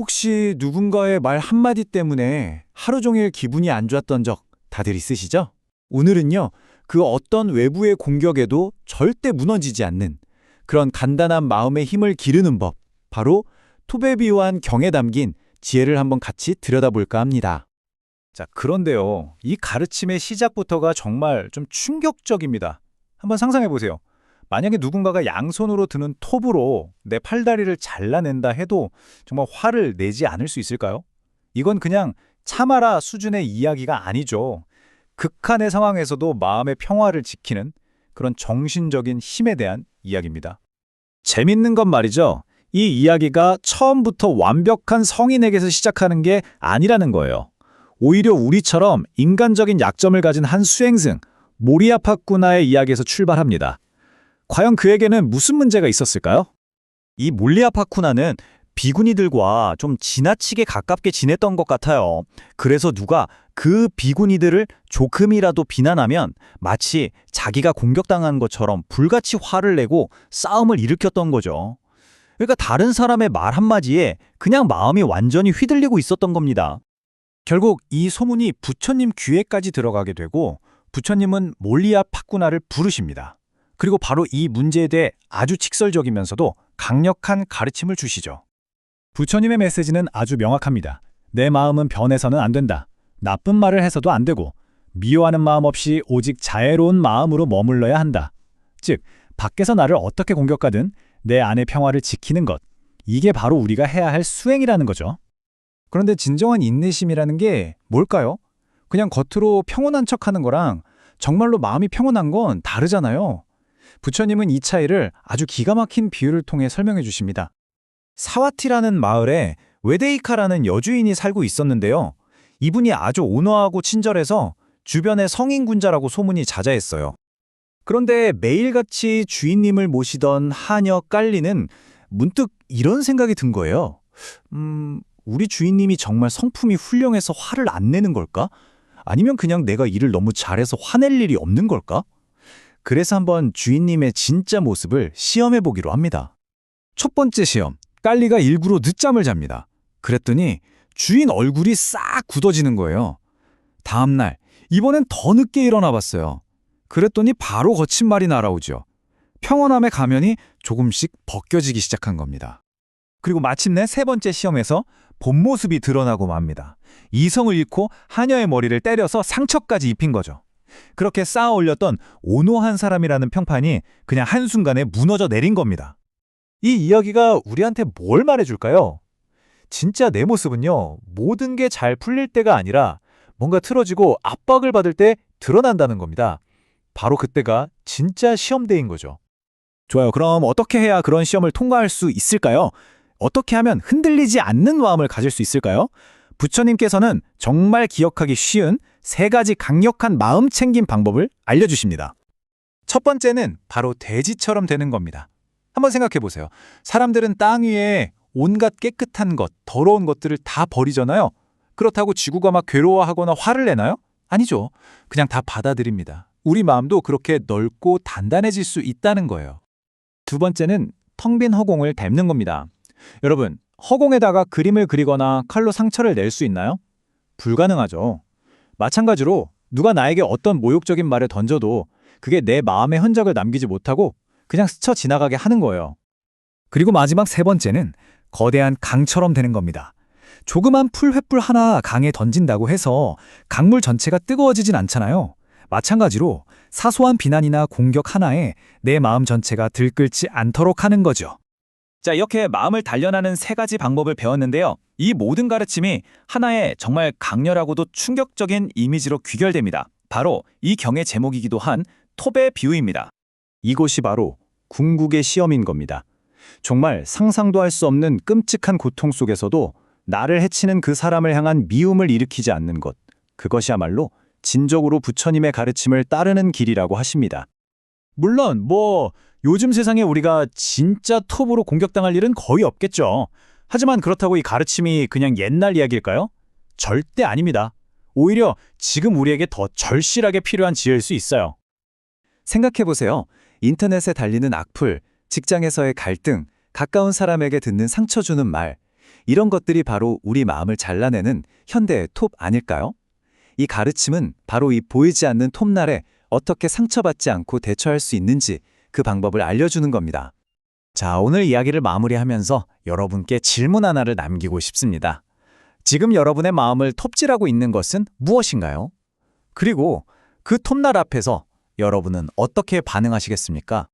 혹시 누군가의 말 한마디 때문에 하루 종일 기분이 안 좋았던 적 다들 있으시죠? 오늘은요, 그 어떤 외부의 공격에도 절대 무너지지 않는 그런 간단한 마음의 힘을 기르는 법, 바로 톱에 비유한 경에 담긴 지혜를 한번 같이 들여다볼까 합니다. 자, 그런데요. 이 가르침의 시작부터가 정말 좀 충격적입니다. 한번 상상해 보세요. 만약에 누군가가 양손으로 드는 톱으로 내 팔다리를 잘라낸다 해도 정말 화를 내지 않을 수 있을까요? 이건 그냥 참아라 수준의 이야기가 아니죠. 극한의 상황에서도 마음의 평화를 지키는 그런 정신적인 힘에 대한 이야기입니다. 재밌는 건 말이죠. 이 이야기가 처음부터 완벽한 성인에게서 시작하는 게 아니라는 거예요. 오히려 우리처럼 인간적인 약점을 가진 한 수행승, 모리아 파쿠나의 이야기에서 출발합니다. 과연 그에게는 무슨 문제가 있었을까요? 이 몰리아 파쿠나는 비구니들과 좀 지나치게 가깝게 지냈던 것 같아요. 그래서 누가 그 비구니들을 조금이라도 비난하면 마치 자기가 공격당한 것처럼 불같이 화를 내고 싸움을 일으켰던 거죠. 그러니까 다른 사람의 말 한마디에 그냥 마음이 완전히 휘둘리고 있었던 겁니다. 결국 이 소문이 부처님 귀에까지 들어가게 되고 부처님은 몰리아 파쿠나를 부르십니다. 그리고 바로 이 문제에 대해 아주 직설적이면서도 강력한 가르침을 주시죠. 부처님의 메시지는 아주 명확합니다. 내 마음은 변해서는 안 된다. 나쁜 말을 해서도 안 되고 미워하는 마음 없이 오직 자애로운 마음으로 머물러야 한다. 즉, 밖에서 나를 어떻게 공격하든 내 안의 평화를 지키는 것. 이게 바로 우리가 해야 할 수행이라는 거죠. 그런데 진정한 인내심이라는 게 뭘까요? 그냥 겉으로 평온한 척하는 거랑 정말로 마음이 평온한 건 다르잖아요. 부처님은 이 차이를 아주 기가 막힌 비유를 통해 설명해 주십니다. 사와티라는 마을에 외데이카라는 여주인이 살고 있었는데요. 이분이 아주 온화하고 친절해서 주변에 성인군자라고 소문이 자자했어요. 그런데 매일같이 주인님을 모시던 하녀 깔리는 문득 이런 생각이 든 거예요. 우리 주인님이 정말 성품이 훌륭해서 화를 안 내는 걸까? 아니면 그냥 내가 일을 너무 잘해서 화낼 일이 없는 걸까? 그래서 한번 주인님의 진짜 모습을 시험해 보기로 합니다. 첫 번째 시험, 깔리가 일부러 늦잠을 잡니다. 그랬더니 주인 얼굴이 싹 굳어지는 거예요. 다음 날, 이번엔 더 늦게 일어나 봤어요. 그랬더니 바로 거친 말이 날아오죠. 평온함의 가면이 조금씩 벗겨지기 시작한 겁니다. 그리고 마침내 세 번째 시험에서 본 모습이 드러나고 맙니다. 이성을 잃고 하녀의 머리를 때려서 상처까지 입힌 거죠. 그렇게 쌓아 올렸던 온화한 사람이라는 평판이 그냥 한순간에 무너져 내린 겁니다. 이 이야기가 우리한테 뭘 말해줄까요? 진짜 내 모습은요, 모든 게 잘 풀릴 때가 아니라 뭔가 틀어지고 압박을 받을 때 드러난다는 겁니다. 바로 그때가 진짜 시험대인 거죠. 좋아요. 그럼 어떻게 해야 그런 시험을 통과할 수 있을까요? 어떻게 하면 흔들리지 않는 마음을 가질 수 있을까요? 부처님께서는 정말 기억하기 쉬운 세 가지 강력한 마음 챙김 방법을 알려주십니다. 첫 번째는 바로 돼지처럼 되는 겁니다. 한번 생각해 보세요. 사람들은 땅 위에 온갖 깨끗한 것, 더러운 것들을 다 버리잖아요. 그렇다고 지구가 막 괴로워하거나 화를 내나요? 아니죠. 그냥 다 받아들입니다. 우리 마음도 그렇게 넓고 단단해질 수 있다는 거예요. 두 번째는 텅 빈 허공을 닮는 겁니다. 여러분, 허공에다가 그림을 그리거나 칼로 상처를 낼 수 있나요? 불가능하죠. 마찬가지로 누가 나에게 어떤 모욕적인 말을 던져도 그게 내 마음의 흔적을 남기지 못하고 그냥 스쳐 지나가게 하는 거예요. 그리고 마지막 세 번째는 거대한 강처럼 되는 겁니다. 조그만 풀 횃불 하나 강에 던진다고 해서 강물 전체가 뜨거워지진 않잖아요. 마찬가지로 사소한 비난이나 공격 하나에 내 마음 전체가 들끓지 않도록 하는 거죠. 자, 이렇게 마음을 단련하는 세 가지 방법을 배웠는데요. 이 모든 가르침이 하나의 정말 강렬하고도 충격적인 이미지로 귀결됩니다. 바로 이 경의 제목이기도 한 톱의 비유입니다. 이곳이 바로 궁극의 시험인 겁니다. 정말 상상도 할 수 없는 끔찍한 고통 속에서도 나를 해치는 그 사람을 향한 미움을 일으키지 않는 것. 그것이야말로 진정으로 부처님의 가르침을 따르는 길이라고 하십니다. 물론 요즘 세상에 우리가 진짜 톱으로 공격당할 일은 거의 없겠죠. 하지만 그렇다고 이 가르침이 그냥 옛날 이야기일까요? 절대 아닙니다. 오히려 지금 우리에게 더 절실하게 필요한 지혜일 수 있어요. 생각해보세요. 인터넷에 달리는 악플, 직장에서의 갈등, 가까운 사람에게 듣는 상처 주는 말. 이런 것들이 바로 우리 마음을 잘라내는 현대의 톱 아닐까요? 이 가르침은 바로 이 보이지 않는 톱날에 어떻게 상처받지 않고 대처할 수 있는지 그 방법을 알려주는 겁니다. 자, 오늘 이야기를 마무리하면서 여러분께 질문 하나를 남기고 싶습니다. 지금 여러분의 마음을 톱질하고 있는 것은 무엇인가요? 그리고 그 톱날 앞에서 여러분은 어떻게 반응하시겠습니까?